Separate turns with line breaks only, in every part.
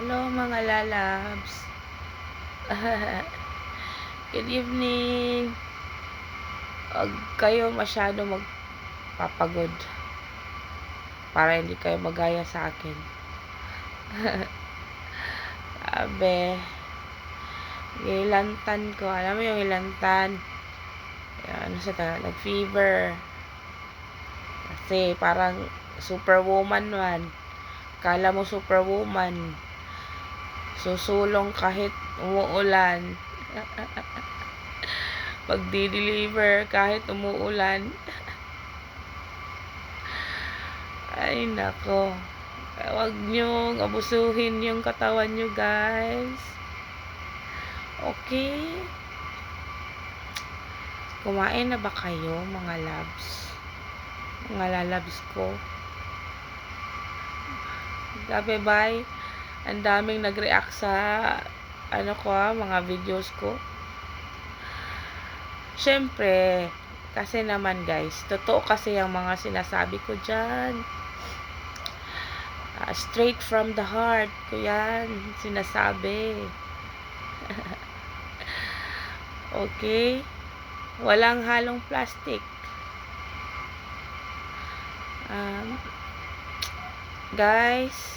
Hello mga lalabs. Good evening. Huwag kayo masyado magpapagod para hindi kayo magaya sa akin. Sabi, ilantan ko. Alam mo yung ilantan? Ano sa Tagalog? Fever. Kasi parang superwoman man. Kala mo superwoman. Susulong kahit umuulan. Pagdi-deliver kahit umuulan. Ay, nako. Huwag niyong abusuhin yung katawan niyo, guys. Okay? Kumain na ba kayo, mga labs? Mga lalabs ko. Gabi, bye. Ang daming nag-react sa mga videos ko. Syempre, kasi naman guys, totoo kasi yung mga sinasabi ko dyan. Straight from the heart ko yan sinasabi. Okay? Walang halong plastic. Guys,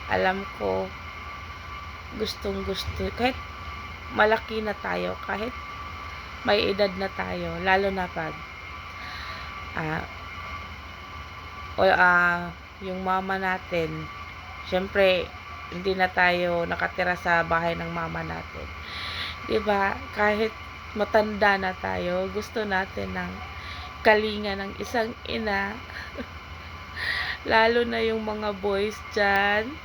alam ko gustong gusto kahit malaki na tayo, kahit may edad na tayo, lalo na pag yung mama natin, syempre hindi na tayo nakatira sa bahay ng mama natin, 'di ba? Kahit matanda na tayo, gusto natin ng kalinga ng isang ina. Lalo na yung mga boys dyan.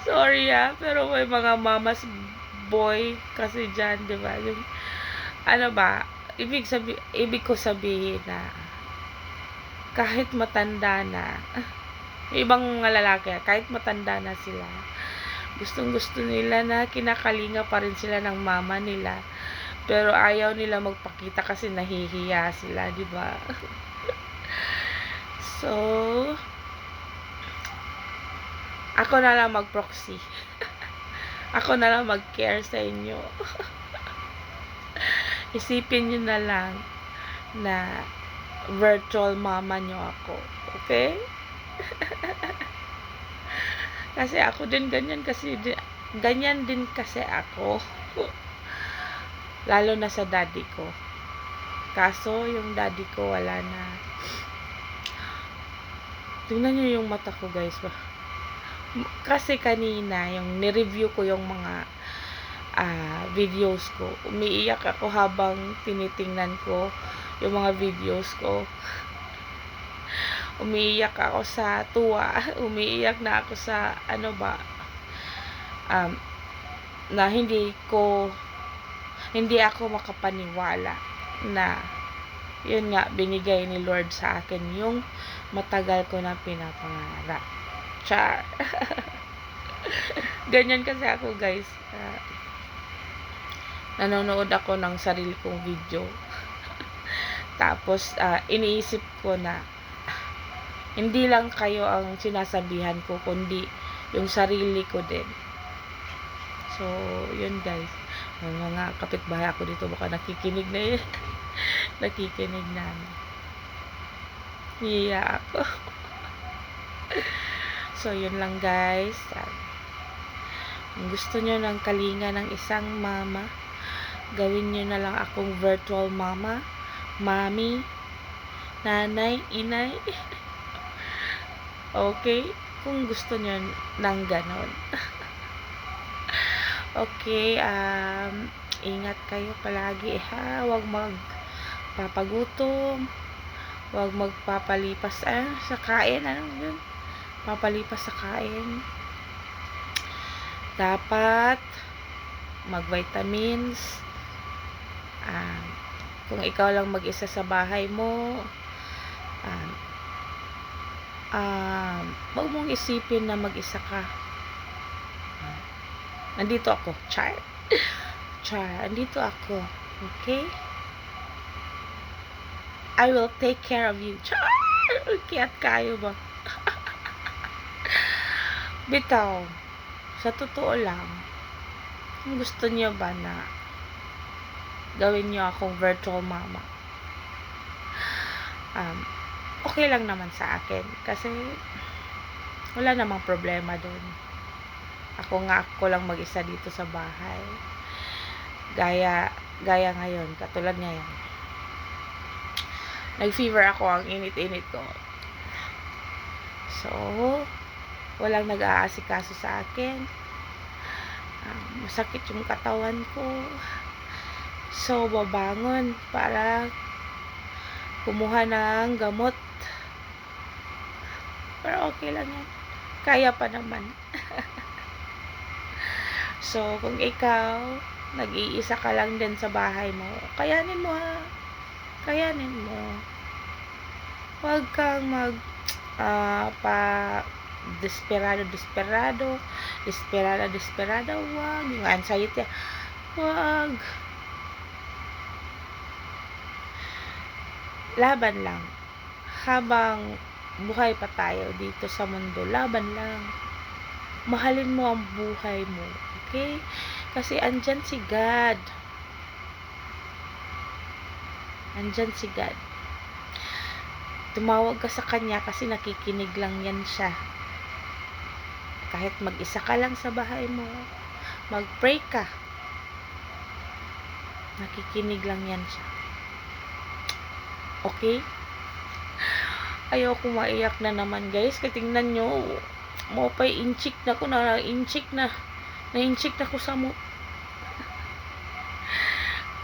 Sorry pero may mga mamas boy kasi dyan, di ba? Yung, ibig ko sabihin na kahit matanda na, ibang mga lalaki, kahit matanda na sila, gustong gusto nila na kinakalinga pa rin sila ng mama nila. Pero ayaw nila magpakita kasi nahihiya sila, di ba? So, ako na lang mag-proxy. Ako na lang mag-care sa inyo. Isipin nyo na lang na virtual mama nyo ako. Okay? Kasi ako din ganyan din kasi ako. Lalo na sa daddy ko. Kaso, yung daddy ko wala na. Tingnan nyo yung mata ko, guys. Kasi kanina, yung ni-review ko yung mga videos ko, umiiyak ako habang tinitingnan ko yung mga videos ko. Umiiyak ako sa tuwa. Umiiyak na ako sa na hindi ako makapaniwala na yun nga, binigay ni Lord sa akin yung matagal ko na pinapangarap. Char. Ganyan kasi ako, guys. Nanonood ako ng sarili kong video. Tapos, iniisip ko na hindi lang kayo ang sinasabihan ko, kundi yung sarili ko din. So, yun, guys. Mga kapitbahay ako dito, baka nakikinig na yun. Nakikinig na. Hiya ako. So, yun lang, guys. Kung gusto nyo ng kalinga ng isang mama, gawin nyo na lang akong virtual mama, mami, nanay, inay. Okay? Kung gusto nyo ng ganon. Okay, ingat kayo palagi, ha? Huwag magpapagutom. Huwag magpapalipas sa kain. Ano yun? Papalipas sa kain. Dapat mag-vitamins. Kung ikaw lang mag-isa sa bahay mo, huwag mong isipin na mag-isa ka. Nandito ako. Char. Nandito ako. Okay? I will take care of you. Char! Kiyat kayo ba? Bitaw, sa totoo lang, kung gusto niyo ba na gawin niyo akong virtual mama, um, okay lang naman sa akin. Kasi, wala namang problema dun. Ako lang mag-isa dito sa bahay. Gaya, gaya ngayon, katulad ngayon. Nag-fever ako, ang init-init ko. So, walang nag-aasikaso sa akin. Masakit yung katawan ko. So, babangon para kumuha ng gamot. Pero okay lang yan. Kaya pa naman. So, kung ikaw, nag-iisa ka lang din sa bahay mo, kayanin mo ha. Kayanin mo. Huwag kang desperado, wag. Yung anxiety, wag. Laban lang. Habang buhay pa tayo dito sa mundo, laban lang. Mahalin mo ang buhay mo. Okay? Kasi andyan si God. Andyan si God. Tumawag ka sa Kanya kasi nakikinig lang yan siya. Kahit mag-isa ka lang sa bahay mo, mag-pray ka. Nakikinig lang yan siya. Okay? Ayoko maiyak na naman, guys. Kasi tingnan nyo, mopay inchik na ko na, na-inchik na ko sa mo.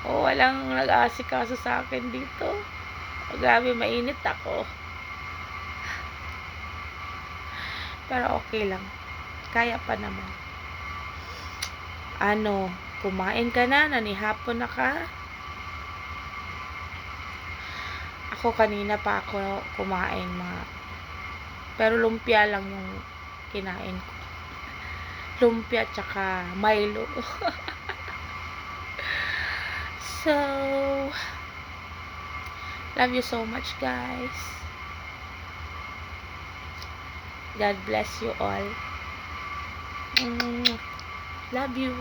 Walang nag-aasikaso sa akin dito. Grabe, mainit ako. Pero okay lang. Kaya pa naman. Kumain ka na? Nanihapon na ka? Ako kanina pa ako kumain pero lumpia lang yung kinain ko. Lumpia tsaka Milo. So, love you so much, guys. God bless you all. Love you.